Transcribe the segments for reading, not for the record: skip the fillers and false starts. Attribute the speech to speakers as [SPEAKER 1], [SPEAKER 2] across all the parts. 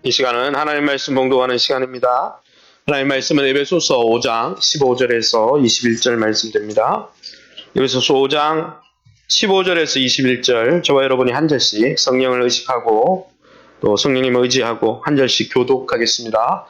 [SPEAKER 1] 이 시간은 하나님 말씀 봉독하는 시간입니다. 하나님 말씀은 에베소서 5장 15절에서 21절 말씀됩니다. 에베소서 5장 15절에서 21절 저와 여러분이 한 절씩 성령을 의식하고 또 성령님을 의지하고 한 절씩 교독하겠습니다.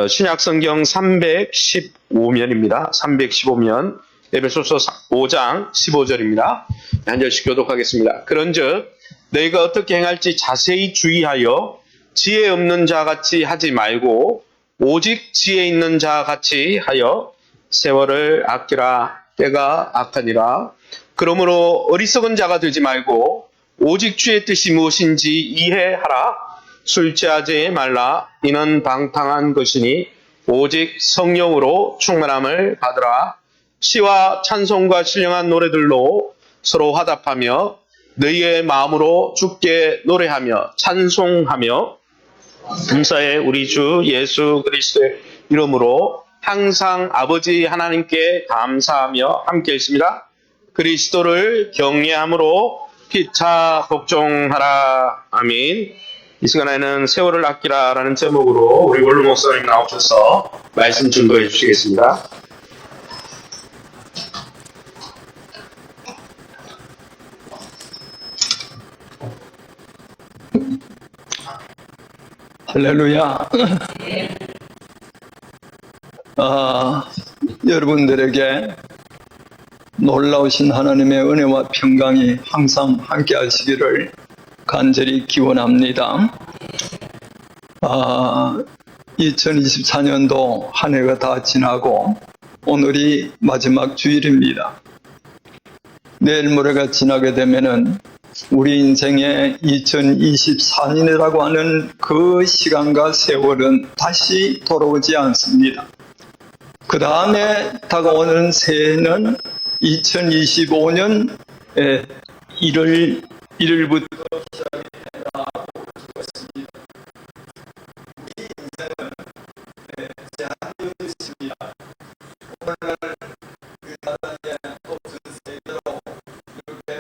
[SPEAKER 1] 신약성경 315면입니다. 315면 에베소서 5장 15절입니다. 한 절씩 교독하겠습니다. 그런즉 너희가 어떻게 행할지 자세히 주의하여 지혜 없는 자같이 하지 말고 오직 지혜 있는 자같이 하여 세월을 아끼라. 때가 악하니라. 그러므로 어리석은 자가 되지 말고 오직 주의 뜻이 무엇인지 이해하라. 술 취하지 말라. 이는 방탕한 것이니 오직 성령으로 충만함을 받으라. 시와 찬송과 신령한 노래들로 서로 화답하며 너희의 마음으로 주께 노래하며 찬송하며 감사의 우리 주 예수 그리스도의 이름으로 항상 아버지 하나님께 감사하며 함께 있습니다. 그리스도를 경외함으로 피차 복종하라. 아멘. 이 시간에는 세월을 아끼라 라는 제목으로 우리 원로 목사님 나오셔서 말씀 증거해 주시겠습니다.
[SPEAKER 2] 할렐루야. 여러분들에게 놀라우신 하나님의 은혜와 평강이 항상 함께 하시기를 간절히 기원합니다. 2024년도 한 해가 다 지나고 오늘이 마지막 주일입니다. 내일 모레가 지나게 되면은 우리 인생의 2024년이라고 하는 그 시간과 세월은 다시 돌아오지 않습니다. 그 다음에 다가오는 새해는 2025년 1월부터 시작이 된다고 있습니다. 우리 인생은 제한되어 있습니다. 오늘날 그 나라에 없은 세계로 이렇게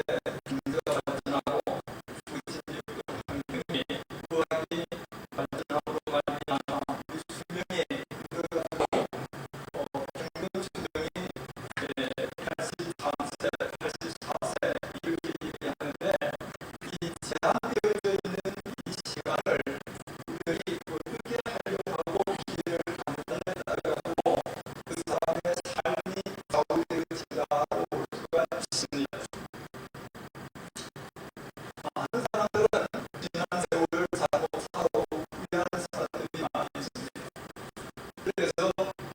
[SPEAKER 2] 경제가 발전하고 부진력도 환경이 부활이 발전함으로 말미암아 수명이 늘어가고 평균수명이 83세, 84세 이렇게 얘기하는데 이 제한되어져 있는 이 시간을 우리들이 어떻게 하려고 하고 길을 간단히 따라가고 그 사람의 삶이 좌우되어진다고 볼 수가 있습니다. 많은 사람들은 지난 세월을 사고 후회하는 사람들이 많이 있습니다. 그래서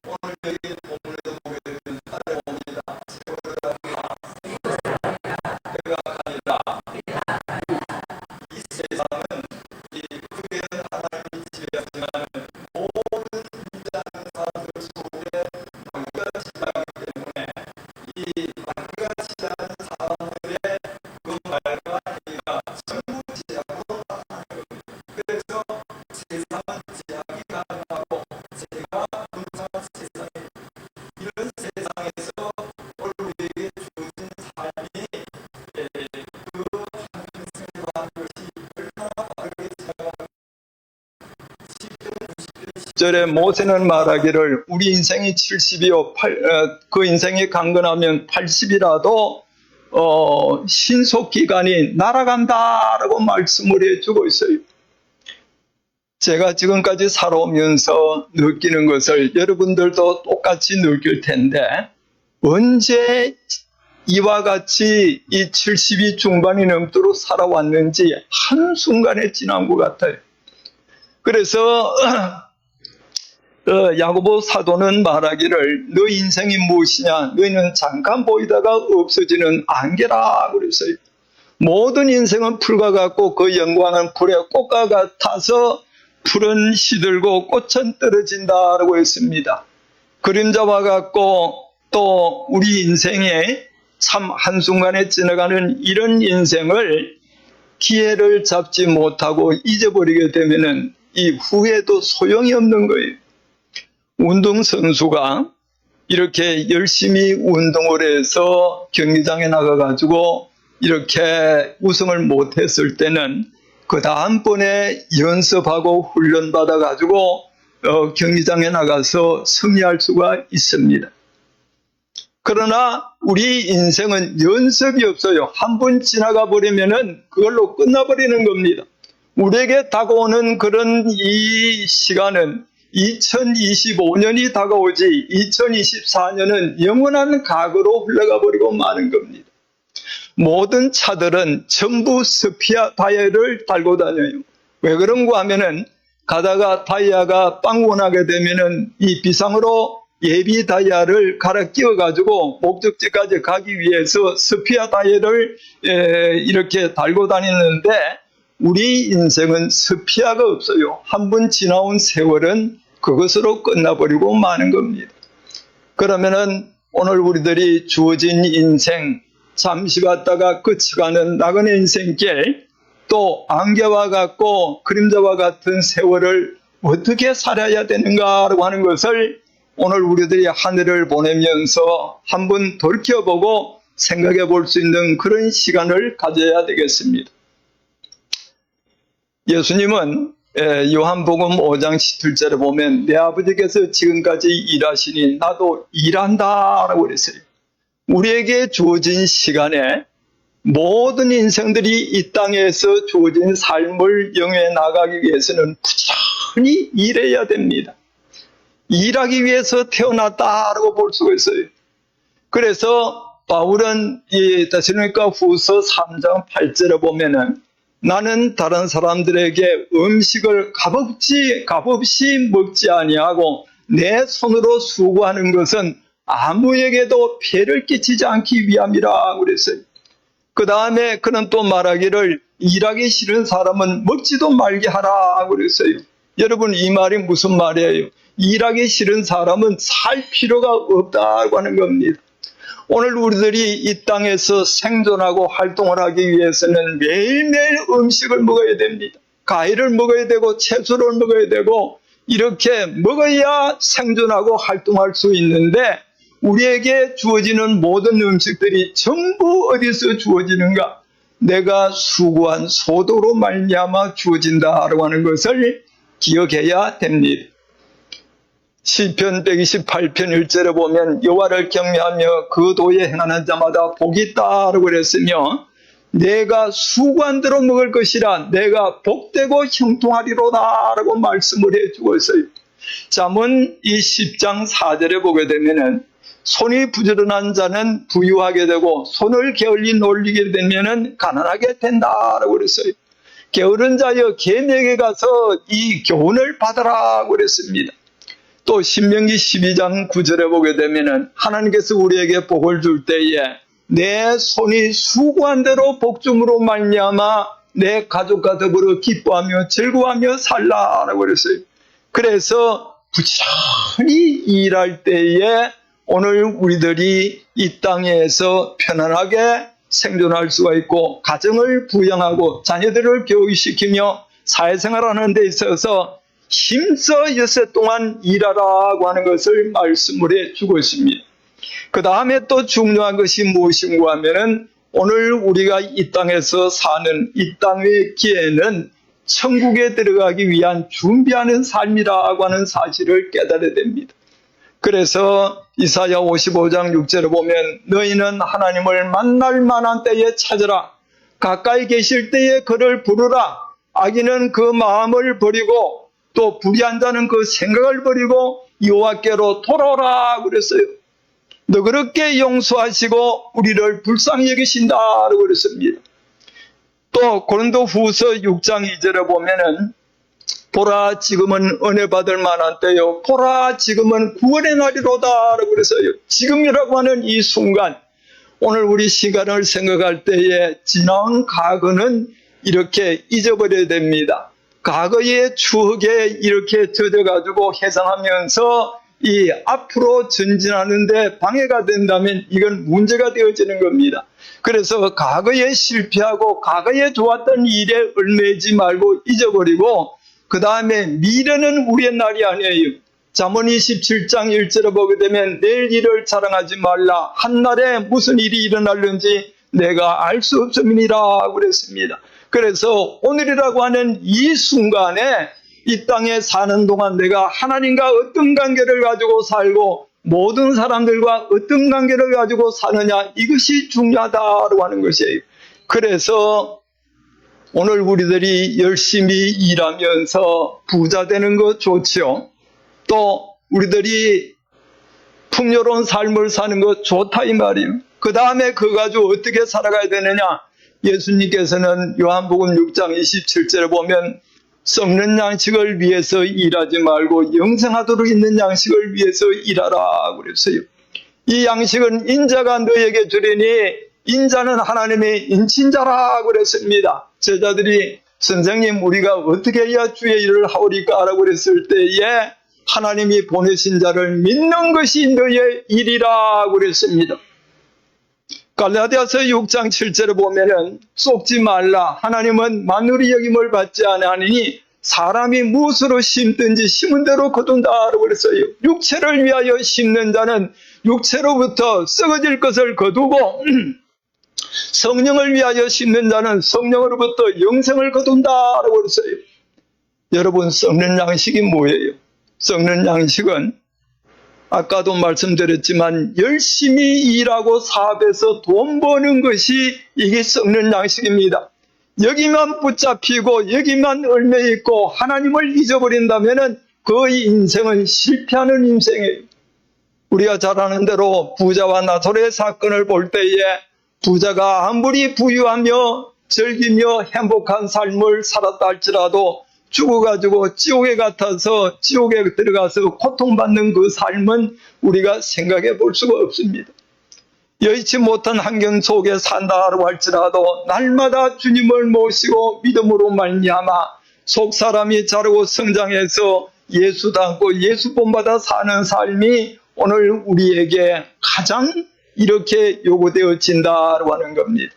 [SPEAKER 2] 오늘 여기 본문에도 보게 되면 따라옵니다. 세월을 아끼라. 때가 아니라 이 세상은 이 크게 하나님이 지배하지만 모든 인자하는 사람들 속에 마귀가 지배하기 때문에 이 마귀가 지배하는 사람들의 그 말과 행위가 전부 지하고 나타나요. 그래서 세상은 지하기 가능하고 제가 분상한 세상이 이런 세상에서 오늘 우리에게 주어진 삶이 그 한평생을 하는 것이 얼마나 바르게 생각하고 10절 90절에 모세는 말하기를 우리 인생이 70이요 그 인생이 강건하면 80이라도 신속기간이 날아간다라고 말씀을 해주고 있어요. 제가 지금까지 살아오면서 느끼는 것을 여러분들도 똑같이 느낄 텐데 언제 이와 같이 이 70이 중반이 넘도록 살아왔는지 한순간에 지난 것 같아요. 그래서 야고보 사도는 말하기를 너 인생이 무엇이냐 너희는 잠깐 보이다가 없어지는 안개라 그랬어요. 모든 인생은 풀과 같고 그 영광은 불의 꽃과 같아서 풀은 시들고 꽃은 떨어진다라고 했습니다. 그림자와 같고 또 우리 인생에 참 한순간에 지나가는 이런 인생을 기회를 잡지 못하고 잊어버리게 되면은 이 후회도 소용이 없는 거예요. 운동선수가 이렇게 열심히 운동을 해서 경기장에 나가가지고 이렇게 우승을 못했을 때는 그 다음번에 연습하고 훈련받아가지고 경기장에 나가서 승리할 수가 있습니다. 그러나 우리 인생은 연습이 없어요. 한 번 지나가 버리면은 그걸로 끝나버리는 겁니다. 우리에게 다가오는 그런 이 시간은 2025년이 다가오지 2024년은 영원한 과거로 흘러가 버리고 마는 겁니다. 모든 차들은 전부 스피아 타이어를 달고 다녀요. 왜 그런가 하면은 가다가 타이어가 빵꾸 나게 되면은 이 비상으로 예비 타이어를 갈아 끼워 가지고 목적지까지 가기 위해서 스피아 타이어를 이렇게 달고 다니는데 우리 인생은 스피아가 없어요. 한 번 지나온 세월은 그것으로 끝나버리고 마는 겁니다. 그러면은 오늘 우리들이 주어진 인생, 잠시 갔다가 끝이 가는 나그네 인생길, 또 안개와 같고 그림자와 같은 세월을 어떻게 살아야 되는가라고 하는 것을 오늘 우리들이 하늘을 보내면서 한번 돌이켜보고 생각해 볼 수 있는 그런 시간을 가져야 되겠습니다. 예수님은 요한복음 5장 17절에 보면 내 아버지께서 지금까지 일하시니 나도 일한다라고 그랬어요. 우리에게 주어진 시간에 모든 인생들이 이 땅에서 주어진 삶을 영위해 나가기 위해서는 부지런히 일해야 됩니다. 일하기 위해서 태어났다라고 볼 수가 있어요. 그래서 바울은 이 데살로니가 후서 3장 8절에 보면은 나는 다른 사람들에게 음식을 값없이 먹지 아니하고 내 손으로 수고하는 것은 아무에게도 폐를 끼치지 않기 위함이라 그랬어요. 그 다음에 그는 또 말하기를 일하기 싫은 사람은 먹지도 말게 하라 그랬어요. 여러분 이 말이 무슨 말이에요? 일하기 싫은 사람은 살 필요가 없다고 하는 겁니다. 오늘 우리들이 이 땅에서 생존하고 활동을 하기 위해서는 매일매일 음식을 먹어야 됩니다. 과일을 먹어야 되고 채소를 먹어야 되고 이렇게 먹어야 생존하고 활동할 수 있는데 우리에게 주어지는 모든 음식들이 전부 어디서 주어지는가? 내가 수고한 소도로 말미암아 주어진다라고 하는 것을 기억해야 됩니다. 시편 128편 1절에 보면 여호와를 경외하며 그 도에 행하는 자마다 복이 있다라고 그랬으며 내가 수고한 대로 먹을 것이라 내가 복되고 형통하리로다라고 말씀을 해주고 있어요. 잠언 이 10장 4절에 보게 되면은 손이 부지런한 자는 부유하게 되고 손을 게을리 놀리게 되면은 가난하게 된다라고 그랬어요. 게으른 자여 개내게 가서 이 교훈을 받아라 그랬습니다. 또 신명기 12장 9절에 보게 되면은 하나님께서 우리에게 복을 줄 때에 내 손이 수고한 대로 복줌으로 말미암아 내 가족과 더불어 기뻐하며 즐거워하며 살라라고 그랬어요. 그래서 부지런히 일할 때에 오늘 우리들이 이 땅에서 편안하게 생존할 수가 있고 가정을 부양하고 자녀들을 교육시키며 사회생활하는 데 있어서 힘써 여세 동안 일하라고 하는 것을 말씀을 해주고 있습니다. 그 다음에 또 중요한 것이 무엇인가 하면은 오늘 우리가 이 땅에서 사는 이 땅의 기회는 천국에 들어가기 위한 준비하는 삶이라고 하는 사실을 깨달아야 됩니다. 그래서 이사야 55장 6절에 보면 너희는 하나님을 만날 만한 때에 찾으라. 가까이 계실 때에 그를 부르라. 악인은 그 마음을 버리고 또 불의한 자는 그 생각을 버리고 여호와께로 돌아오라 그랬어요. 너그럽게 용서하시고 우리를 불쌍히 여기신다라고 그랬습니다. 또 고린도 후서 6장 2절에 보면은 보라 지금은 은혜 받을 만한 때요 보라 지금은 구원의 날이로다라고 그랬어요. 지금이라고 하는 이 순간 오늘 우리 시간을 생각할 때에 지나온 과거는 이렇게 잊어버려야 됩니다. 과거의 추억에 이렇게 젖어가지고 해상하면서 이 앞으로 전진하는데 방해가 된다면 이건 문제가 되어지는 겁니다. 그래서 과거에 실패하고 과거에 좋았던 일에 얽매이지 말고 잊어버리고 그 다음에 미래는 우리의 날이 아니에요. 잠언 27장 1절에 보게 되면 내일 일을 자랑하지 말라. 한날에 무슨 일이 일어날는지 내가 알 수 없음이니라 그랬습니다. 그래서 오늘이라고 하는 이 순간에 이 땅에 사는 동안 내가 하나님과 어떤 관계를 가지고 살고 모든 사람들과 어떤 관계를 가지고 사느냐, 이것이 중요하다고 하는 것이에요. 그래서 오늘 우리들이 열심히 일하면서 부자 되는 것 좋지요. 또 우리들이 풍요로운 삶을 사는 것 좋다 이 말이에요. 그 다음에 그거 가지고 어떻게 살아가야 되느냐. 예수님께서는 요한복음 6장 27절에 보면 썩는 양식을 위해서 일하지 말고 영생하도록 있는 양식을 위해서 일하라 그랬어요. 이 양식은 인자가 너에게 주리니 인자는 하나님의 인친자라 그랬습니다. 제자들이 선생님 우리가 어떻게 해야 주의 일을 하오리까 라고 그랬을 때에 하나님이 보내신 자를 믿는 것이 너의 일이라 그랬습니다. 갈라디아서 6장 7절에 보면은 속지 말라. 하나님은 만물이 여김을 받지 아니하니 사람이 무엇으로 심든지 심은 대로 거둔다라고 그랬어요. 육체를 위하여 심는 자는 육체로부터 썩어질 것을 거두고 성령을 위하여 심는 자는 성령으로부터 영생을 거둔다라고 그랬어요. 여러분, 썩는 양식이 뭐예요? 썩는 양식은 아까도 말씀드렸지만 열심히 일하고 사업해서 돈 버는 것이 이게 썩는 양식입니다. 여기만 붙잡히고 여기만 얽매 있고 하나님을 잊어버린다면 그 인생은 실패하는 인생이에요. 우리가 잘 아는 대로 부자와 나사로의 사건을 볼 때에 부자가 아무리 부유하며 즐기며 행복한 삶을 살았다 할지라도 죽어가지고 지옥에 같아서 지옥에 들어가서 고통받는 그 삶은 우리가 생각해 볼 수가 없습니다. 여의치 못한 환경 속에 산다고 할지라도 날마다 주님을 모시고 믿음으로 말미암아 속사람이 자라고 성장해서 예수 닮고 예수 본받아 사는 삶이 오늘 우리에게 가장 이렇게 요구되어진다고 하는 겁니다.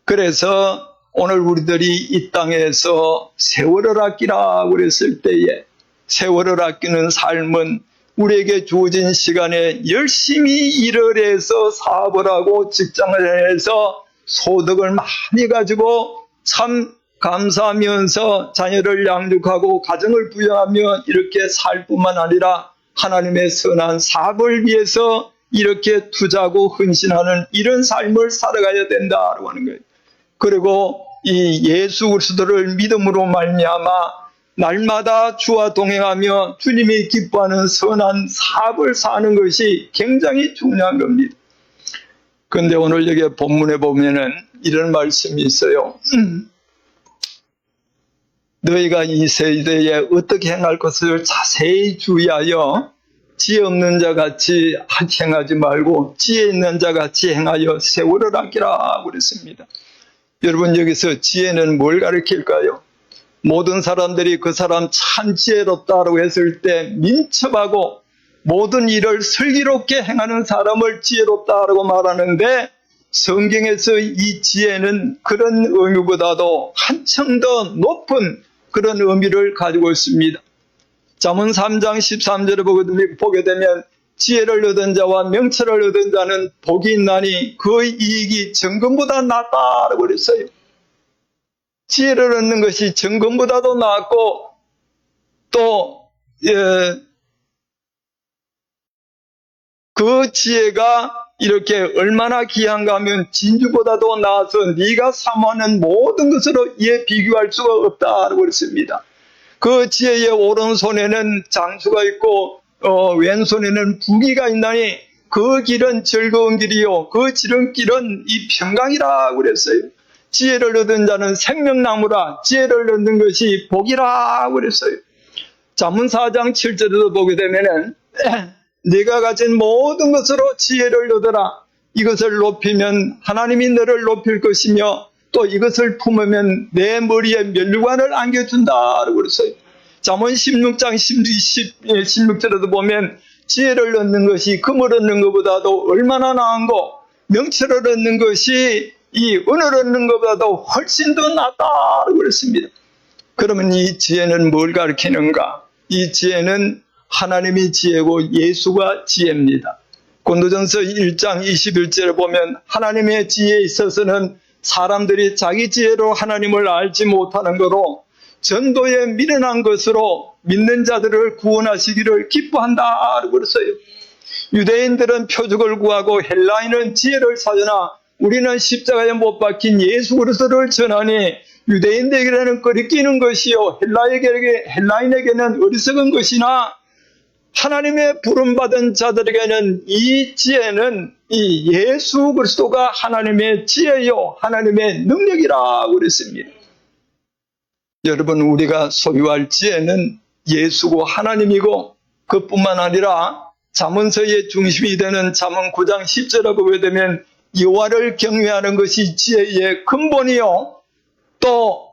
[SPEAKER 2] 그래서 오늘 우리들이 이 땅에서 세월을 아끼라고 그랬을 때에 세월을 아끼는 삶은 우리에게 주어진 시간에 열심히 일을 해서 사업을 하고 직장을 해서 소득을 많이 가지고 참 감사하면서 자녀를 양육하고 가정을 부양하며 이렇게 살 뿐만 아니라 하나님의 선한 사업을 위해서 이렇게 투자하고 헌신하는 이런 삶을 살아가야 된다고 하는 거예요. 그리고 이 예수 그리스도를 믿음으로 말미암아 날마다 주와 동행하며 주님이 기뻐하는 선한 사업을 사는 것이 굉장히 중요한 겁니다. 그런데 오늘 여기 본문에 보면은 이런 말씀이 있어요. 너희가 이 세대에 어떻게 행할 것을 자세히 주의하여 지혜 없는 자 같이 행하지 말고 지혜 있는 자 같이 행하여 세월을 아끼라 그랬습니다. 여러분, 여기서 지혜는 뭘 가리킬까요? 모든 사람들이 그 사람 참 지혜롭다고 했을 때 민첩하고 모든 일을 슬기롭게 행하는 사람을 지혜롭다고 말하는데 성경에서 이 지혜는 그런 의미보다도 한층 더 높은 그런 의미를 가지고 있습니다. 잠언 3장 13절에 보게 되면 지혜를 얻은 자와 명철을 얻은 자는 복이 있나니 그의 이익이 정금보다 낫다라고 그랬어요. 지혜를 얻는 것이 정금보다도 낫고 또 그 지혜가 이렇게 얼마나 귀한가 하면 진주보다도 나아서 네가 사모하는 모든 것으로 이에 비교할 수가 없다라고 그랬습니다. 그 지혜의 오른손에는 장수가 있고 왼손에는 부귀가 있나니 그 길은 즐거운 길이요 그 지름길은 이 평강이라고 그랬어요. 지혜를 얻은 자는 생명나무라 지혜를 얻는 것이 복이라고 그랬어요. 잠언 4장 7절에도 보게 되면은 네가 가진 모든 것으로 지혜를 얻어라. 이것을 높이면 하나님이 너를 높일 것이며 또 이것을 품으면 내 머리에 면류관을 안겨준다라고 그랬어요. 잠언 16장 16절에도 보면 지혜를 얻는 것이 금을 얻는 것보다도 얼마나 나은고 명철을 얻는 것이 이 은을 얻는 것보다도 훨씬 더 낫다고 그랬습니다. 그러면 이 지혜는 뭘 가리키는가? 이 지혜는 하나님이 지혜고 예수가 지혜입니다. 고린도전서 1장 21절에 보면 하나님의 지혜에 있어서는 사람들이 자기 지혜로 하나님을 알지 못하는 거로 전도에 미련한 것으로 믿는 자들을 구원하시기를 기뻐한다 그랬어요. 유대인들은 표적을 구하고 헬라인은 지혜를 찾으나 우리는 십자가에 못 박힌 예수 그리스도를 전하니 유대인들에게는 거리끼는 것이요 헬라인에게는 어리석은 것이나 하나님의 부름받은 자들에게는 이 지혜는 이 예수 그리스도가 하나님의 지혜요 하나님의 능력이라 그랬습니다. 여러분, 우리가 소유할 지혜는 예수고 하나님이고 그뿐만 아니라 잠언서의 중심이 되는 잠언 9장 10절에 보게 되면 여호와를 경외하는 것이 지혜의 근본이요 또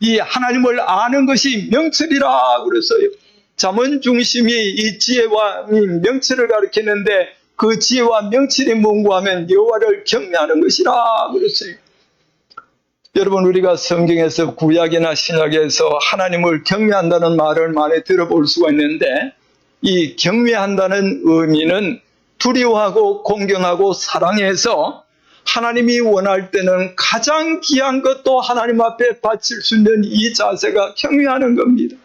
[SPEAKER 2] 이 하나님을 아는 것이 명철이라 그랬어요. 잠언 중심이 이 지혜와 이 명철을 가리키는데 그 지혜와 명철이 뭔가 하면 여호와를 경외하는 것이라 그랬어요. 여러분, 우리가 성경에서 구약이나 신약에서 하나님을 경외한다는 말을 많이 들어볼 수가 있는데 이 경외한다는 의미는 두려워하고 공경하고 사랑해서 하나님이 원할 때는 가장 귀한 것도 하나님 앞에 바칠 수 있는 이 자세가 경외하는 겁니다.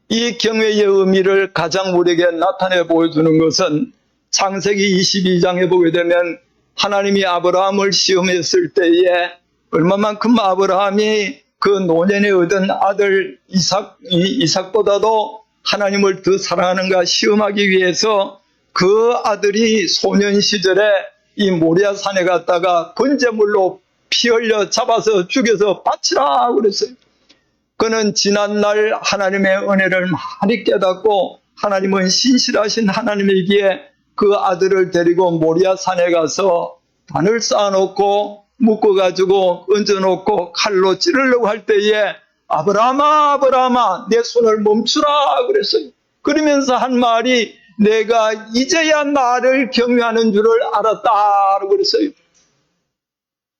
[SPEAKER 2] 이 경외의 의미를 가장 우리에게 나타내 보여주는 것은 창세기 22장에 보게 되면 하나님이 아브라함을 시험했을 때에 얼마만큼 아브라함이 그 노년에 얻은 아들 이삭보다도 하나님을 더 사랑하는가 시험하기 위해서 그 아들이 소년 시절에 이 모리아 산에 갔다가 번제물로 피 흘려 잡아서 죽여서 바치라 그랬어요. 그는 지난날 하나님의 은혜를 많이 깨닫고 하나님은 신실하신 하나님이기에 그 아들을 데리고 모리아 산에 가서 단을 쌓아놓고 묶어가지고 얹어놓고 칼로 찌르려고 할 때에 아브라함아 아브라함아 내 손을 멈추라 그랬어요. 그러면서 한 말이 내가 이제야 나를 경외하는 줄을 알았다 그랬어요.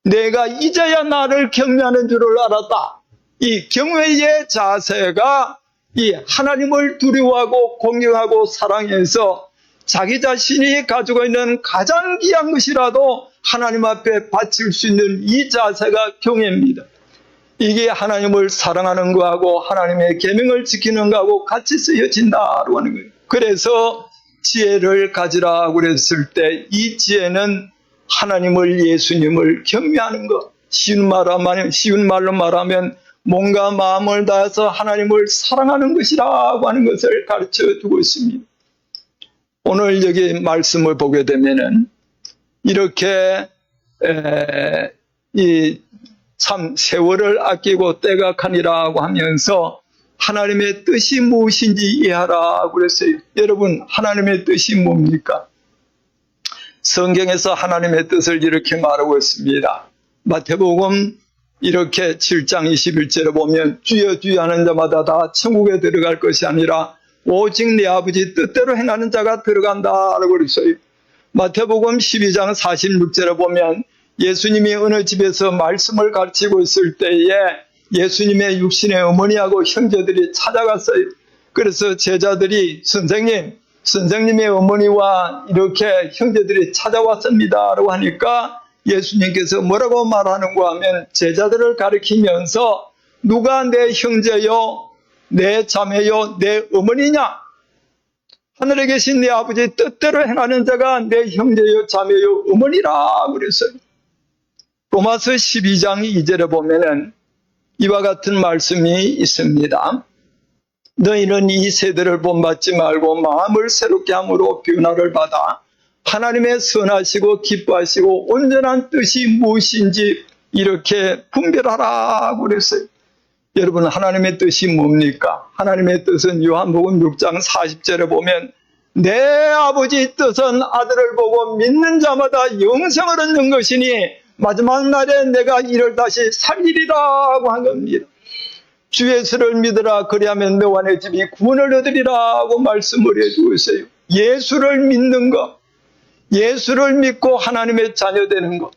[SPEAKER 2] 내가 이제야 나를 경외하는 줄을 알았다. 이 경외의 자세가 이 하나님을 두려워하고 공경하고 사랑해서 자기 자신이 가지고 있는 가장 귀한 것이라도 하나님 앞에 바칠 수 있는 이 자세가 경외입니다. 이게 하나님을 사랑하는 거하고 하나님의 계명을 지키는 거하고 같이 쓰여진다고 하는 거예요. 그래서 지혜를 가지라고 그랬을 때 이 지혜는 하나님을 예수님을 경외하는 것. 쉬운 말로 말하면 몸과 마음을 다해서 하나님을 사랑하는 것이라고 하는 것을 가르쳐 주고 있습니다. 오늘 여기 말씀을 보게 되면은 이렇게 참 세월을 아끼고 때가 가니라고 하면서 하나님의 뜻이 무엇인지 이해하라고 그랬어요. 여러분, 하나님의 뜻이 뭡니까? 성경에서 하나님의 뜻을 이렇게 말하고 있습니다. 마태복음 이렇게 7장 21절에 보면 주여 주여 하는 자마다 다 천국에 들어갈 것이 아니라 오직 내 아버지 뜻대로 행하는 자가 들어간다라고 그랬어요. 마태복음 12장 46절에 보면 예수님이 어느 집에서 말씀을 가르치고 있을 때에 예수님의 육신의 어머니하고 형제들이 찾아갔어요. 그래서 제자들이 선생님의 어머니와 이렇게 형제들이 찾아왔습니다 라고 하니까 예수님께서 뭐라고 말하는가 하면 제자들을 가리키면서 누가 내 형제요 내 자매요 내 어머니냐? 하늘에 계신 내 아버지 뜻대로 행하는 자가 내 형제요 자매요 어머니라 그랬어요. 로마서 12장 2절에 보면은 이와 같은 말씀이 있습니다. 너희는 이 세대를 본받지 말고 마음을 새롭게 함으로 변화를 받아 하나님의 선하시고 기뻐하시고 온전한 뜻이 무엇인지 이렇게 분별하라고 그랬어요. 여러분, 하나님의 뜻이 뭡니까? 하나님의 뜻은 요한복음 6장 40절에 보면 내 아버지 뜻은 아들을 보고 믿는 자마다 영생을 얻는 것이니 마지막 날에 내가 이를 다시 살리리라고 한 겁니다. 주 예수를 믿으라 그리하면 너와 내 집이 구원을 얻으리라고 말씀을 해주고 있어요. 예수를 믿는 것, 예수를 믿고 하나님의 자녀 되는 것.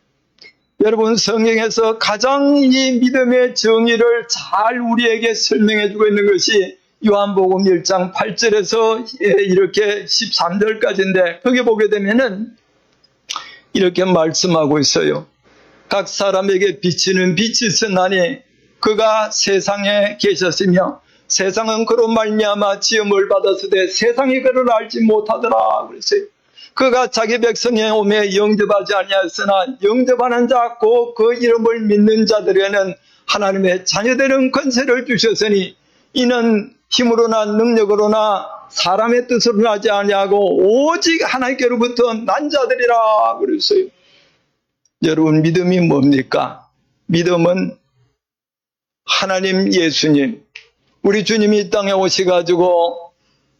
[SPEAKER 2] 여러분, 성경에서 가장 이 믿음의 정의를 잘 우리에게 설명해 주고 있는 것이 요한복음 1장 8절에서 이렇게 13절까지인데 거기 보게 되면은 이렇게 말씀하고 있어요. 각 사람에게 비치는 빛이 있으나니 그가 세상에 계셨으며 세상은 그로 말미암아 지음을 받았으되 세상이 그를 알지 못하더라 그랬어요. 그가 자기 백성에 오매 영접하지 아니하였으나 영접하는 자 곧 그 이름을 믿는 자들에게는 하나님의 자녀되는 권세를 주셨으니 이는 힘으로나 능력으로나 사람의 뜻으로 하지 아니하고 오직 하나님께로부터 난 자들이라 그랬어요. 여러분, 믿음이 뭡니까? 믿음은 하나님 예수님, 우리 주님이 이 땅에 오셔가지고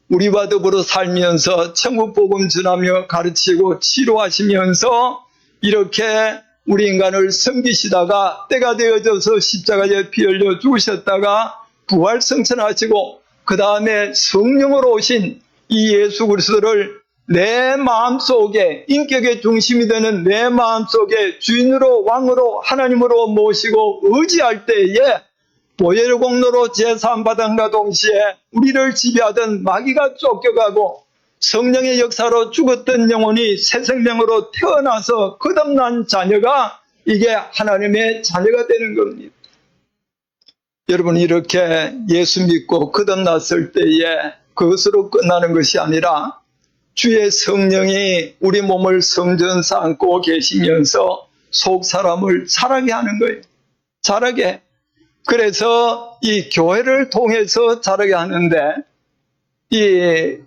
[SPEAKER 2] 우리와 더불어 살면서 천국 복음 전하며 가르치고 치료하시면서 이렇게 우리 인간을 섬기시다가 때가 되어져서 십자가에 피 흘려 죽으셨다가 부활 승천하시고 그 다음에 성령으로 오신 이 예수 그리스도를 내 마음속에 인격의 중심이 되는 내 마음속에 주인으로 왕으로 하나님으로 모시고 의지할 때에 보혈의 공로로 제사함 받음과 동시에 우리를 지배하던 마귀가 쫓겨가고 성령의 역사로 죽었던 영혼이 새 생명으로 태어나서 거듭난 자녀가 이게 하나님의 자녀가 되는 겁니다. 여러분, 이렇게 예수 믿고 거듭났을 때에 그것으로 끝나는 것이 아니라 주의 성령이 우리 몸을 성전 삼고 계시면서 속 사람을 자라게 하는 거예요. 자라게. 그래서 이 교회를 통해서 자라게 하는데 이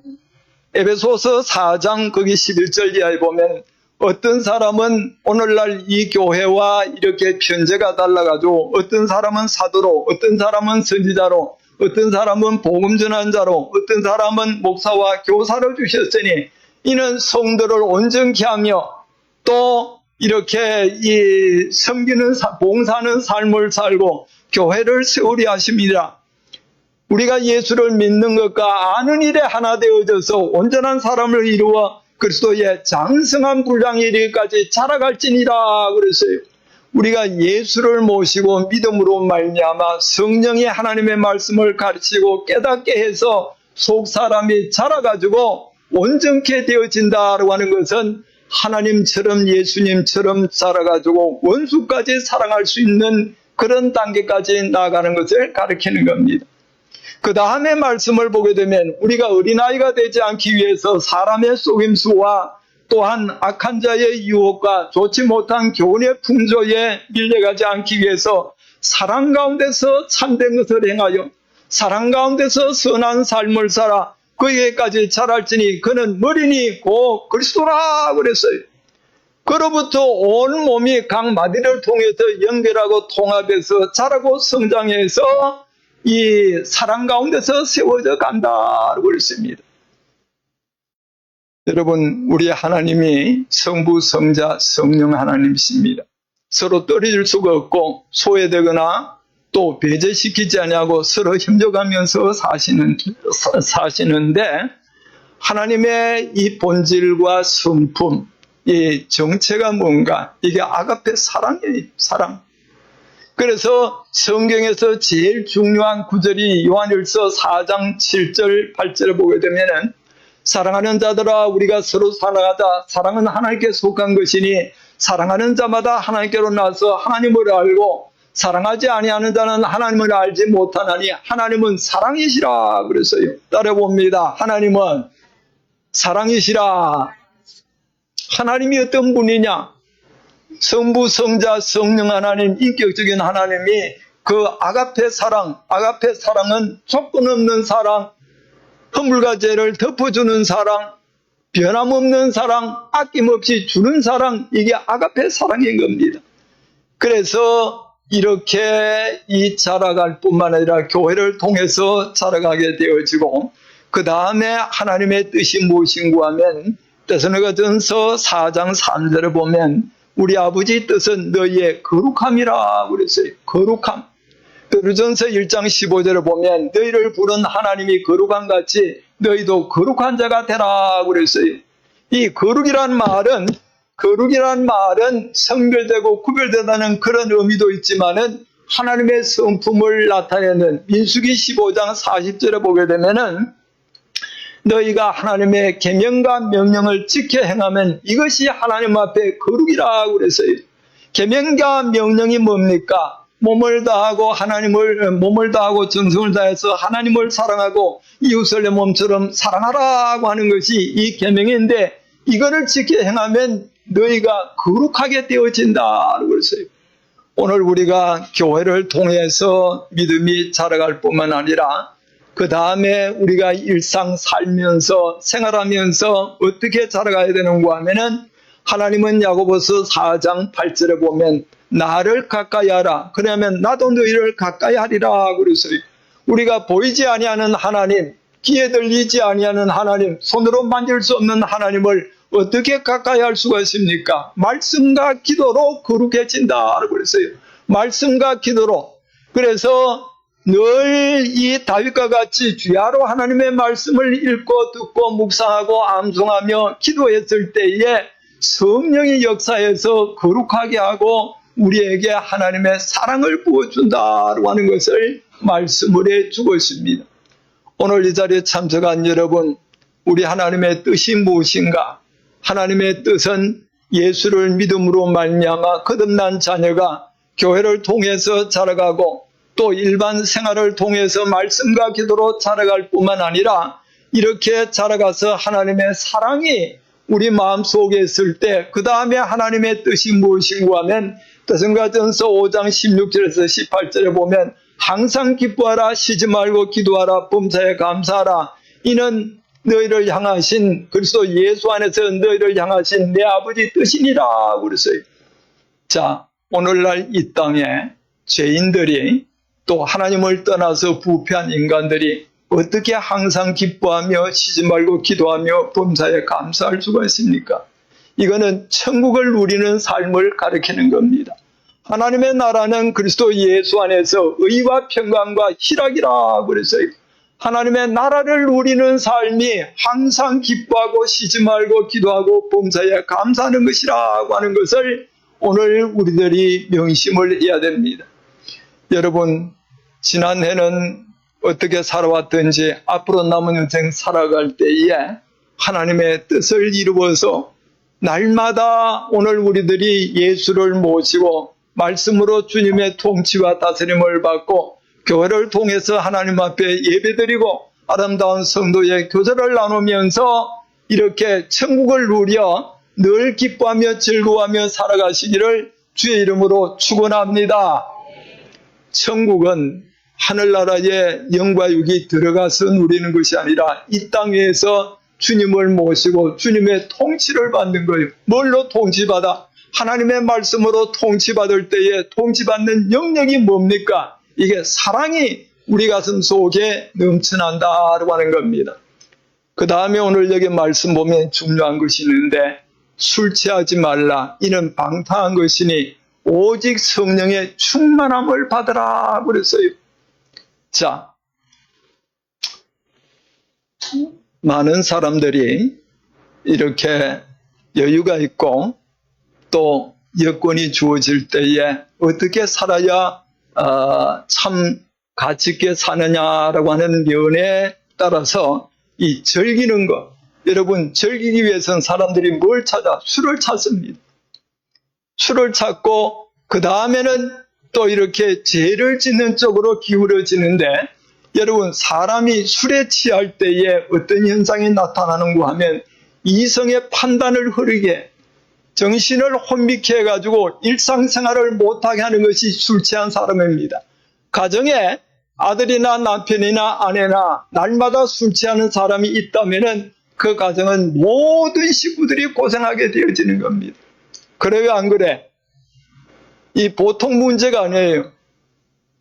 [SPEAKER 2] 에베소서 4장 거기 11절 이하에 보면 어떤 사람은 오늘날 이 교회와 이렇게 편제가 달라가지고 어떤 사람은 사도로, 어떤 사람은 선지자로, 어떤 사람은 복음 전환자로, 어떤 사람은 목사와 교사로 주셨으니 이는 성도를 온전케 하며 또 이렇게 이 섬기는 봉사하는 삶을 살고 교회를 세우려 하십니다. 우리가 예수를 믿는 것과 아는 일에 하나 되어져서 온전한 사람을 이루어 그리스도의 장성한 분량에 이르기까지 자라갈지니라 그랬어요. 우리가 예수를 모시고 믿음으로 말미암아 성령이 하나님의 말씀을 가르치고 깨닫게 해서 속 사람이 자라가지고 온전케 되어진다라고 하는 것은 하나님처럼 예수님처럼 자라가지고 원수까지 사랑할 수 있는 그런 단계까지 나아가는 것을 가르치는 겁니다. 그 다음에 말씀을 보게 되면 우리가 어린아이가 되지 않기 위해서 사람의 속임수와 또한 악한 자의 유혹과 좋지 못한 교훈의 풍조에 밀려가지 않기 위해서 사랑 가운데서 참된 것을 행하여 사랑 가운데서 선한 삶을 살아 그에게까지 자랄지니 그는 머리니 곧 그리스도라 그랬어요. 그로부터 온 몸이 각 마디를 통해서 연결하고 통합해서 자라고 성장해서 이 사랑 가운데서 세워져 간다고 그랬습니다. 여러분, 우리 하나님이 성부, 성자, 성령 하나님이십니다. 서로 떨어질 수가 없고 소외되거나 또 배제시키지 아니하고 서로 협력하면서 사시는데 하나님의 이 본질과 성품, 이 정체가 뭔가? 이게 아가페 사랑이에요. 사랑. 그래서 성경에서 제일 중요한 구절이 요한일서 4장 7절 8절을 보게 되면은 사랑하는 자들아 우리가 서로 사랑하자. 사랑은 하나님께 속한 것이니 사랑하는 자마다 하나님께로 나서 하나님을 알고 사랑하지 아니하는 자는 하나님을 알지 못하나니 하나님은 사랑이시라 그랬어요. 따라봅니다. 하나님은 사랑이시라. 하나님이 어떤 분이냐? 성부, 성자, 성령 하나님, 인격적인 하나님이 그 아가페 사랑은 조건 없는 사랑, 허물과 죄를 덮어주는 사랑, 변함없는 사랑, 아낌없이 주는 사랑, 이게 아가페 사랑인 겁니다. 그래서 이렇게 이 자라갈 뿐만 아니라 교회를 통해서 자라가게 되어지고 그 다음에 하나님의 뜻이 무엇인가 하면 데살로니가전서 4장 3절을 보면 우리 아버지 뜻은 너희의 거룩함이라 그랬어요. 거룩함. 베드로전서 1장 15절을 보면 너희를 부른 하나님이 거룩한 같이 너희도 거룩한 자가 되라 그랬어요. 이 거룩이란 말은 성별되고 구별되다는 그런 의미도 있지만은 하나님의 성품을 나타내는 민수기 15장 40절에 보게 되면은 너희가 하나님의 계명과 명령을 지켜 행하면 이것이 하나님 앞에 거룩이라고 그랬어요. 계명과 명령이 뭡니까? 몸을 다하고 정성을 다해서 하나님을 사랑하고 이웃을 내 몸처럼 사랑하라고 하는 것이 이 계명인데 이거를 지켜 행하면 너희가 거룩하게 되어진다고 그랬어요. 오늘 우리가 교회를 통해서 믿음이 자라갈 뿐만 아니라 그 다음에 우리가 일상 살면서 생활하면서 어떻게 자라가야 되는가 하면은 하나님은 야고보서 4장 8절에 보면 나를 가까이 하라. 그러면 나도 너희를 가까이 하리라 그랬어요. 우리가 보이지 아니하는 하나님, 귀에 들리지 아니하는 하나님, 손으로 만질 수 없는 하나님을 어떻게 가까이 할 수가 있습니까? 말씀과 기도로 거룩해진다고 그랬어요. 말씀과 기도로. 그래서 늘 이 다윗과 같이 주야로 하나님의 말씀을 읽고 듣고 묵상하고 암송하며 기도했을 때에 성령의 역사에서 거룩하게 하고 우리에게 하나님의 사랑을 부어준다고 하는 것을 말씀을 해주고 있습니다. 오늘 이 자리에 참석한 여러분, 우리 하나님의 뜻이 무엇인가? 하나님의 뜻은 예수를 믿음으로 말미암아 거듭난 자녀가 교회를 통해서 자라가고 또 일반 생활을 통해서 말씀과 기도로 자라갈 뿐만 아니라 이렇게 자라가서 하나님의 사랑이 우리 마음속에 있을 때 그 다음에 하나님의 뜻이 무엇인가 하면 데살로니가전서 5장 16절에서 18절에 보면 항상 기뻐하라, 쉬지 말고 기도하라, 범사에 감사하라. 이는 너희를 향하신 그리스도 예수 안에서 너희를 향하신 내 아버지 뜻이니라 그랬어요. 자, 오늘날 이 땅에 죄인들이 또 하나님을 떠나서 부패한 인간들이 어떻게 항상 기뻐하며 쉬지 말고 기도하며 범사에 감사할 수가 있습니까? 이거는 천국을 누리는 삶을 가리키는 겁니다. 하나님의 나라는 그리스도 예수 안에서 의와 평강과 희락이라 그랬어요. 하나님의 나라를 누리는 삶이 항상 기뻐하고 쉬지 말고 기도하고 범사에 감사하는 것이라고 하는 것을 오늘 우리들이 명심을 해야 됩니다. 여러분, 지난해는 어떻게 살아왔든지 앞으로 남은 인생 살아갈 때에 하나님의 뜻을 이루어서 날마다 오늘 우리들이 예수를 모시고 말씀으로 주님의 통치와 다스림을 받고 교회를 통해서 하나님 앞에 예배드리고 아름다운 성도의 교제를 나누면서 이렇게 천국을 누려 늘 기뻐하며 즐거워하며 살아가시기를 주의 이름으로 축원합니다. 천국은 하늘나라에 영과 육이 들어가서 누리는 것이 아니라 이 땅에서 주님을 모시고 주님의 통치를 받는 거예요. 뭘로 통치받아? 하나님의 말씀으로 통치받을 때에 통치받는 영역이 뭡니까? 이게 사랑이 우리 가슴 속에 넘쳐난다고 하는 겁니다. 그 다음에 오늘 여기 말씀 보면 중요한 것이 있는데 술 취하지 말라. 이는 방탕한 것이니 오직 성령의 충만함을 받으라 그랬어요. 자, 많은 사람들이 이렇게 여유가 있고 또 여건이 주어질 때에 어떻게 살아야 참 가치 있게 사느냐라고 하는 면에 따라서 이 즐기는 것, 여러분 즐기기 위해서는 사람들이 뭘 찾아? 술을 찾습니다. 술을 찾고 그 다음에는 또 이렇게 죄를 짓는 쪽으로 기울어지는데 여러분 사람이 술에 취할 때에 어떤 현상이 나타나는가 하면 이성의 판단을 흐르게 정신을 혼미케 해가지고 일상생활을 못하게 하는 것이 술 취한 사람입니다. 가정에 아들이나 남편이나 아내나 날마다 술 취하는 사람이 있다면 그 가정은 모든 식구들이 고생하게 되어지는 겁니다. 그래 왜 안 그래? 이 보통 문제가 아니에요.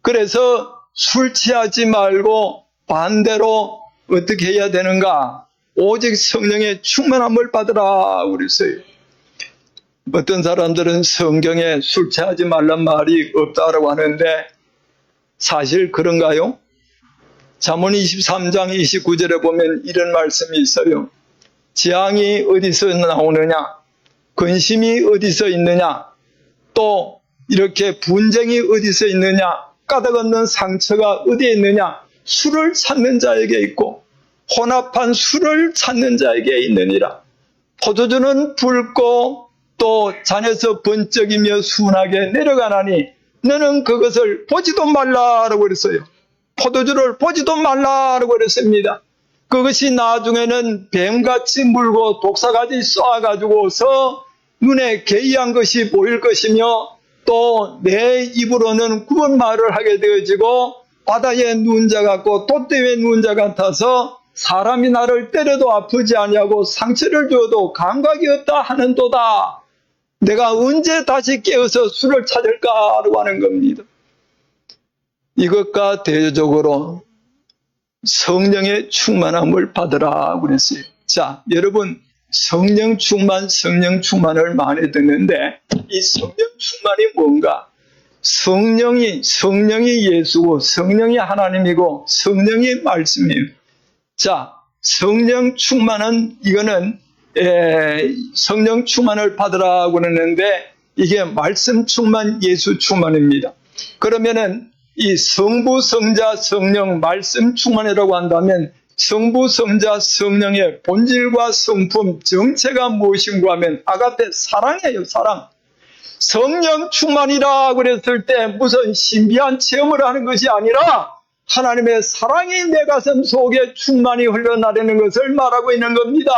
[SPEAKER 2] 그래서 술 취하지 말고 반대로 어떻게 해야 되는가? 오직 성령의 충만함을 받으라 그랬어요. 어떤 사람들은 성경에 술 취하지 말란 말이 없다라고 하는데 사실 그런가요? 잠언 23장 29절에 보면 이런 말씀이 있어요. 지향이 어디서 나오느냐? 근심이 어디서 있느냐? 또 이렇게 분쟁이 어디서 있느냐, 까닭없는 상처가 어디에 있느냐, 술을 찾는 자에게 있고 혼합한 술을 찾는 자에게 있느니라. 포도주는 붉고 또 잔에서 번쩍이며 순하게 내려가나니 너는 그것을 보지도 말라라고 그랬어요. 포도주를 보지도 말라라고 그랬습니다. 그것이 나중에는 뱀같이 물고 독사같이 쏘아가지고서 눈에 개의한 것이 보일 것이며 또 내 입으로는 구번 말을 하게 되어지고 바다에 누운 자 같고 돛대에 누운 자 같아서 사람이 나를 때려도 아프지 아니하고 상처를 줘도 감각이 없다 하는도다. 내가 언제 다시 깨어서 술을 찾을까라고 하는 겁니다. 이것과 대조적으로 성령의 충만함을 받으라 그랬어요. 자, 여러분 성령 충만을 많이 듣는데 이 성령 충만이 뭔가? 성령이 예수고 성령이 하나님이고 성령이 말씀이에요. 자, 성령 충만은 이거는 성령 충만을 받으라고 그러는데 이게 말씀 충만, 예수 충만입니다. 그러면은 이 성부, 성자, 성령, 말씀 충만이라고 한다면 성부, 성자, 성령의 본질과 성품, 정체가 무엇인가 하면 아가페 사랑이에요. 사랑. 성령 충만이라 그랬을 때 무슨 신비한 체험을 하는 것이 아니라 하나님의 사랑이 내 가슴 속에 충만히 흘러나르는 것을 말하고 있는 겁니다.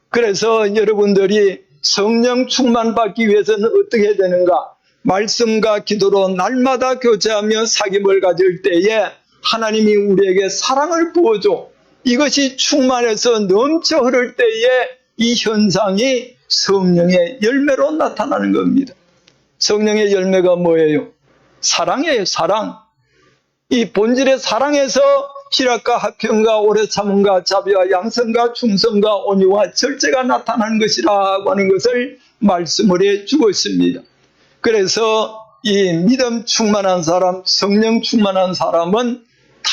[SPEAKER 2] 그래서 여러분들이 성령 충만 받기 위해서는 어떻게 해야 되는가? 말씀과 기도로 날마다 교제하며 사귐을 가질 때에 하나님이 우리에게 사랑을 부어줘. 이것이 충만해서 넘쳐 흐를 때에 이 현상이 성령의 열매로 나타나는 겁니다. 성령의 열매가 뭐예요? 사랑이에요. 사랑. 이 본질의 사랑에서 희락과 화평과 오래 참음과 자비와 양성과 충성과 온유와 절제가 나타나는 것이라고 하는 것을 말씀을 해주고 있습니다. 그래서 이 믿음 충만한 사람, 성령 충만한 사람은 다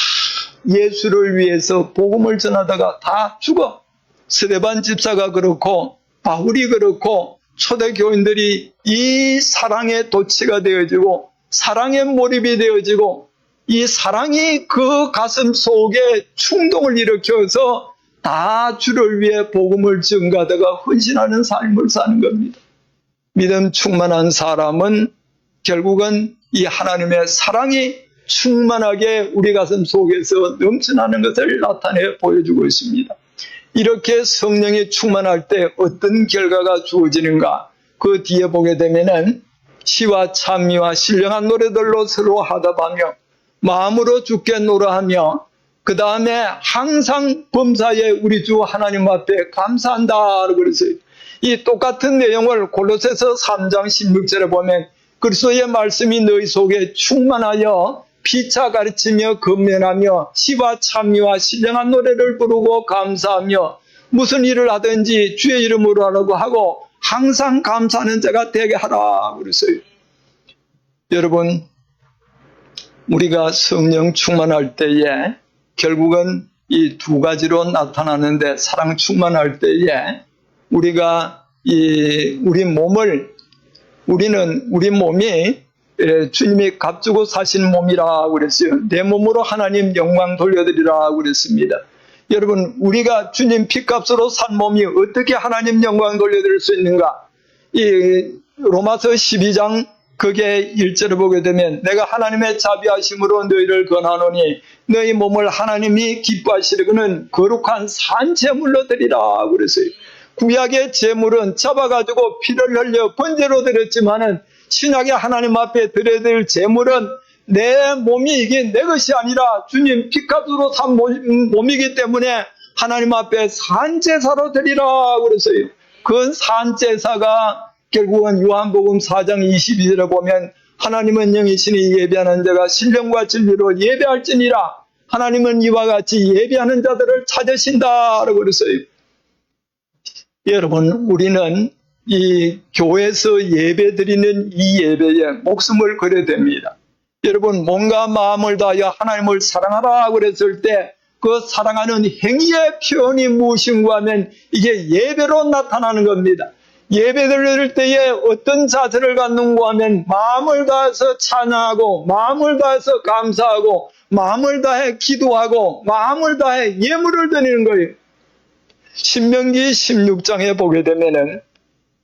[SPEAKER 2] 예수를 위해서 복음을 전하다가 다 죽어. 스데반 집사가 그렇고 바울이 그렇고 초대교인들이 이 사랑의 도취가 되어지고 사랑의 몰입이 되어지고 이 사랑이 그 가슴 속에 충동을 일으켜서 다 주를 위해 복음을 증가하다가 헌신하는 삶을 사는 겁니다. 믿음 충만한 사람은 결국은 이 하나님의 사랑이 충만하게 우리 가슴 속에서 넘쳐나는 것을 나타내 보여주고 있습니다. 이렇게 성령이 충만할 때 어떤 결과가 주어지는가? 그 뒤에 보게 되면은 시와 찬미와 신령한 노래들로 서로 화답하며 마음으로 주께 노래하며 그 다음에 항상 범사에 우리 주 하나님 앞에 감사한다 그랬어요. 이 똑같은 내용을 골로새서 3장 16절에 보면 그리스도의 말씀이 너희 속에 충만하여 피차 가르치며 건면하며 시와 찬미와 신령한 노래를 부르고 감사하며 무슨 일을 하든지 주의 이름으로 하라고 하고 항상 감사하는 자가 되게 하라 그랬어요. 여러분 우리가 성령 충만할 때에 결국은 이 두 가지로 나타나는데 사랑 충만할 때에 우리가 우리 몸이 주님이 값주고 사신 몸이라 그랬어요. 내 몸으로 하나님 영광 돌려드리라 그랬습니다. 여러분 우리가 주님 피값으로 산 몸이 어떻게 하나님 영광 돌려드릴 수 있는가? 이 로마서 12장 그게 1절을 보게 되면 내가 하나님의 자비하심으로 너희를 권하노니 너희 몸을 하나님이 기뻐하시려거는 거룩한 산제물로 드리라 그랬어요. 구약의 제물은 잡아가지고 피를 흘려 번제로 드렸지만은 신약의 하나님 앞에 드려야 될 제물은 내 몸이 이게 내 것이 아니라 주님 피값으로 산 몸이기 때문에 하나님 앞에 산제사로 드리라 그랬어요. 그 산제사가 결국은 요한복음 4장 22절에 보면 하나님은 영이시니 예배하는 자가 신령과 진리로 예배할지니라. 하나님은 이와 같이 예배하는 자들을 찾으신다 라고 그랬어요. 여러분 우리는 이 교회에서 예배드리는 이 예배에 목숨을 걸어야 됩니다. 여러분 몸과 마음을 다하여 하나님을 사랑하라 그랬을 때 그 사랑하는 행위의 표현이 무엇인가 하면 이게 예배로 나타나는 겁니다. 예배 드릴 때에 어떤 자세를 갖는가 하면 마음을 다해서 찬양하고 마음을 다해서 감사하고 마음을 다해 기도하고 마음을 다해 예물을 드리는 거예요. 신명기 16장에 보게 되면은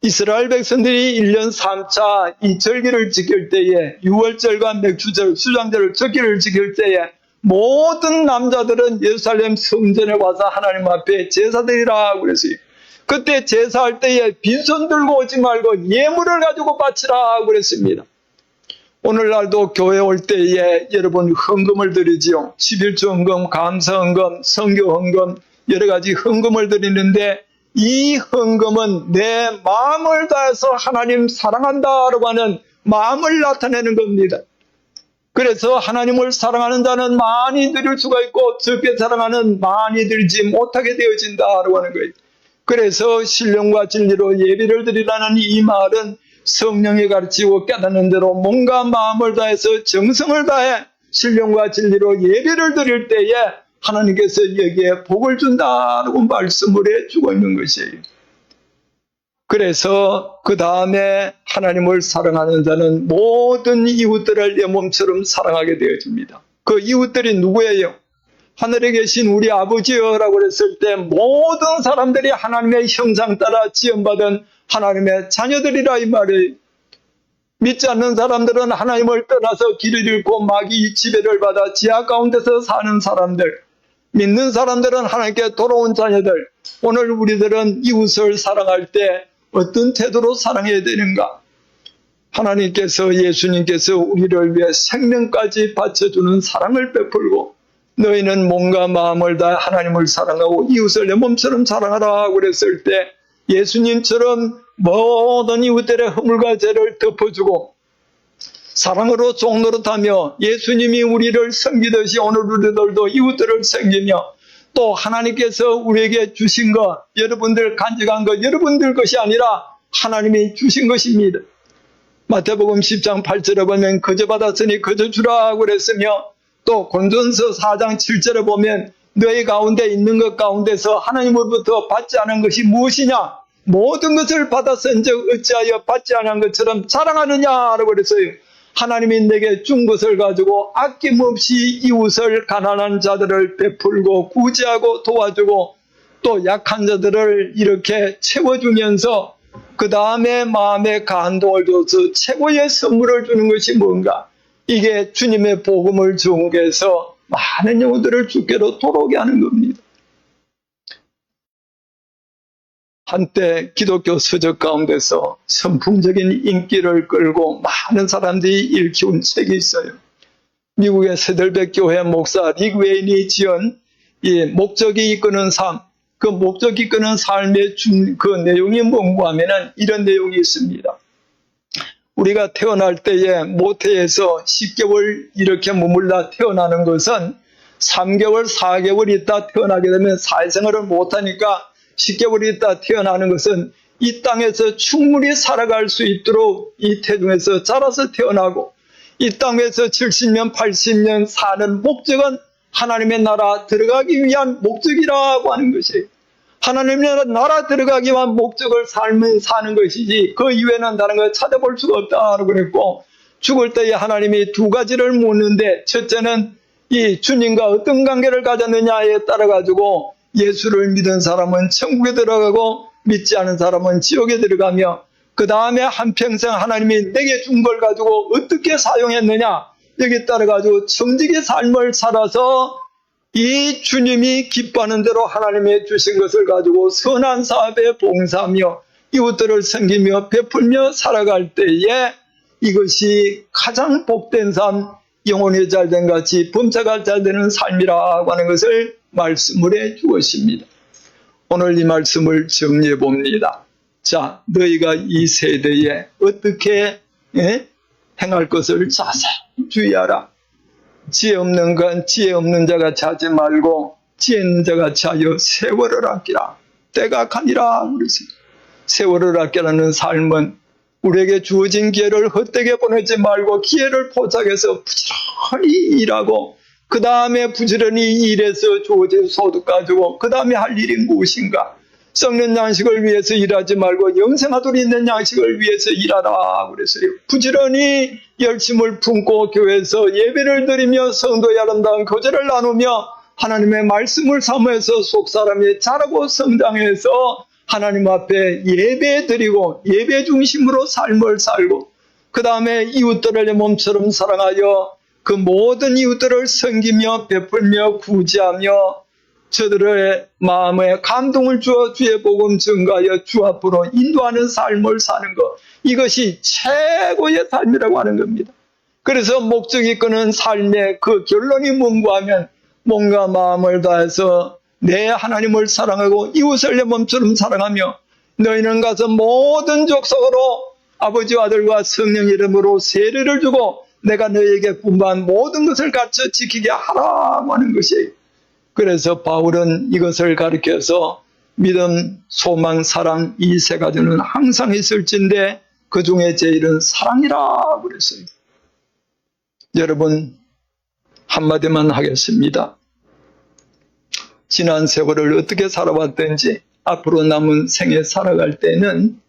[SPEAKER 2] 이스라엘 백성들이 1년 3차 이 절기를 지킬 때에 6월절과 맥주절, 수장절, 절기를 지킬 때에 모든 남자들은 예루살렘 성전에 와서 하나님 앞에 제사드리라 그랬어요. 그때 제사할 때에 빈손 들고 오지 말고 예물을 가지고 바치라 그랬습니다. 오늘날도 교회 올 때에 여러분 헌금을 드리지요. 11조 헌금, 감사 헌금, 선교 헌금, 여러 가지 헌금을 드리는데 이 헌금은 내 마음을 다해서 하나님 사랑한다라고 하는 마음을 나타내는 겁니다. 그래서 하나님을 사랑하는 자는 많이 드릴 수가 있고 적게 사랑하는 많이 드리지 못하게 되어진다라고 하는 거예요. 그래서 신령과 진리로 예배를 드리라는 이 말은 성령이 가르치고 깨닫는 대로 몸과 마음을 다해서 정성을 다해 신령과 진리로 예배를 드릴 때에 하나님께서 여기에 복을 준다라고 말씀을 해주고 있는 것이에요. 그래서 그 다음에 하나님을 사랑하는 자는 모든 이웃들을 내 몸처럼 사랑하게 되어집니다. 그 이웃들이 누구예요? 하늘에 계신 우리 아버지여라고 했을 때 모든 사람들이 하나님의 형상 따라 지음받은 하나님의 자녀들이라 이 말이에요. 믿지 않는 사람들은 하나님을 떠나서 길을 잃고 마귀 지배를 받아 지하 가운데서 사는 사람들, 믿는 사람들은 하나님께 돌아온 자녀들. 오늘 우리들은 이웃을 사랑할 때 어떤 태도로 사랑해야 되는가? 하나님께서 예수님께서 우리를 위해 생명까지 바쳐주는 사랑을 베풀고 너희는 몸과 마음을 다해 하나님을 사랑하고 이웃을 내 몸처럼 사랑하라 그랬을 때 예수님처럼 모든 이웃들의 허물과 죄를 덮어주고 사랑으로 종노릇하며 예수님이 우리를 섬기듯이 오늘 우리들도 이웃들을 섬기며 또 하나님께서 우리에게 주신 것, 여러분들 간직한 것, 여러분들 것이 아니라 하나님이 주신 것입니다. 마태복음 10장 8절에 보면 거저 받았으니 거저 주라 그랬으며 또 고린도전서 4장 7절에 보면 너희 가운데 있는 것 가운데서 하나님으로부터 받지 않은 것이 무엇이냐? 모든 것을 받았은즉 어찌하여 받지 않은 것처럼 자랑하느냐라고 그랬어요. 하나님이 내게 준 것을 가지고 아낌없이 이웃을 가난한 자들을 베풀고 구제하고 도와주고 또 약한 자들을 이렇게 채워주면서 그 다음에 마음에 감동을 줘서 최고의 선물을 주는 것이 뭔가? 이게 주님의 복음을 전개해서 많은 영혼들을 주께로 돌아오게 하는 겁니다. 한때 기독교 서적 가운데서 선풍적인 인기를 끌고 많은 사람들이 일깨운 책이 있어요. 미국의 세들백 교회 목사 릭 웨인이 지은 이 목적이 이끄는 삶, 그 목적이 이끄는 삶의 그 내용이 뭔가 하면은 이런 내용이 있습니다. 우리가 태어날 때에 모태에서 10개월 이렇게 머물다 태어나는 것은 3개월, 4개월 있다 태어나게 되면 사회생활을 못하니까 10개월 있다 태어나는 것은 이 땅에서 충분히 살아갈 수 있도록 이 태중에서 자라서 태어나고 이 땅에서 70년, 80년 사는 목적은 하나님의 나라 들어가기 위한 목적이라고 하는 것이에요. 하나님의 나라 들어가기 위한 목적을 삶을 사는 것이지 그 이외에는 다른 걸 찾아볼 수가 없다고 그랬고 죽을 때에 하나님이 두 가지를 묻는데 첫째는 이 주님과 어떤 관계를 가졌느냐에 따라 가지고 예수를 믿은 사람은 천국에 들어가고 믿지 않은 사람은 지옥에 들어가며 그 다음에 한평생 하나님이 내게 준 걸 가지고 어떻게 사용했느냐 여기에 따라 가지고 정직의 삶을 살아서 이 주님이 기뻐하는 대로 하나님이 주신 것을 가지고 선한 사업에 봉사하며 이웃들을 섬기며 베풀며 살아갈 때에 이것이 가장 복된 삶, 영혼이 잘된 같이 범사가 잘되는 삶이라고 하는 것을 말씀을 해 주었습니다. 오늘 이 말씀을 정리해 봅니다. 자, 너희가 이 세대에 어떻게 행할 것을 자세히 주의하라. 지혜 없는 건 지혜 없는 자가 자지 말고 지혜 있는 자가 자여 세월을 아끼라. 때가 가니라 그랬습니다. 세월을 아끼라는 삶은 우리에게 주어진 기회를 헛되게 보내지 말고 기회를 포착해서 부지런히 일하고 그 다음에 부지런히 일해서 주어진 소득 가지고 그 다음에 할 일이 무엇인가? 썩는 양식을 위해서 일하지 말고 영생하도록 있는 양식을 위해서 일하라 그랬어요. 부지런히 열심을 품고 교회에서 예배를 드리며 성도의 아름다운 교제를 나누며 하나님의 말씀을 삼으면서 속사람이 자라고 성장해서 하나님 앞에 예배 드리고 예배 중심으로 삶을 살고 그 다음에 이웃들을 내 몸처럼 사랑하여 그 모든 이웃들을 섬기며 베풀며 구제하며 저들의 마음에 감동을 주어 주의 복음 증가하여 주 앞으로 인도하는 삶을 사는 것, 이것이 최고의 삶이라고 하는 겁니다. 그래서 목적이 끄는 삶의 그 결론이 뭔가 하면 몸과 마음을 다해서 내 하나님을 사랑하고 이웃을 내 몸처럼 사랑하며 너희는 가서 모든 족속으로 아버지와 아들과 성령 이름으로 세례를 주고 내가 너희에게 분부한 모든 것을 갖춰 지키게 하라고 하는 것이에요. 그래서 바울은 이것을 가리켜서 믿음, 소망, 사랑 이 세 가지는 항상 있을진데 그 중에 제일은 사랑이라 그랬어요. 여러분 한마디만 하겠습니다. 지난 세월을 어떻게 살아왔든지 앞으로 남은 생에 살아갈 때는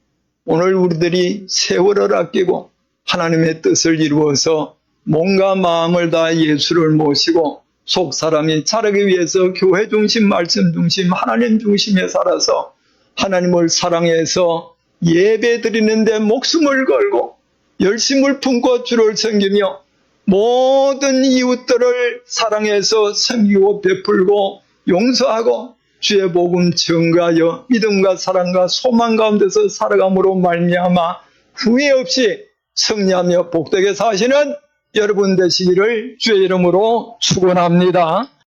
[SPEAKER 2] 오늘 우리들이 세월을 아끼고 하나님의 뜻을 이루어서 몸과 마음을 다해 예수를 모시고 속 사람이 자라기 위해서 교회 중심, 말씀 중심, 하나님 중심에 살아서 하나님을 사랑해서 예배 드리는데 목숨을 걸고 열심을 품고 주를 섬기며 모든 이웃들을 사랑해서 섬기고 베풀고 용서하고 주의 복음 증가하여 믿음과 사랑과 소망 가운데서 살아감으로 말미암아 후회 없이 승리하며 복되게 사시는 여러분 되시기를 주의 이름으로 축원합니다.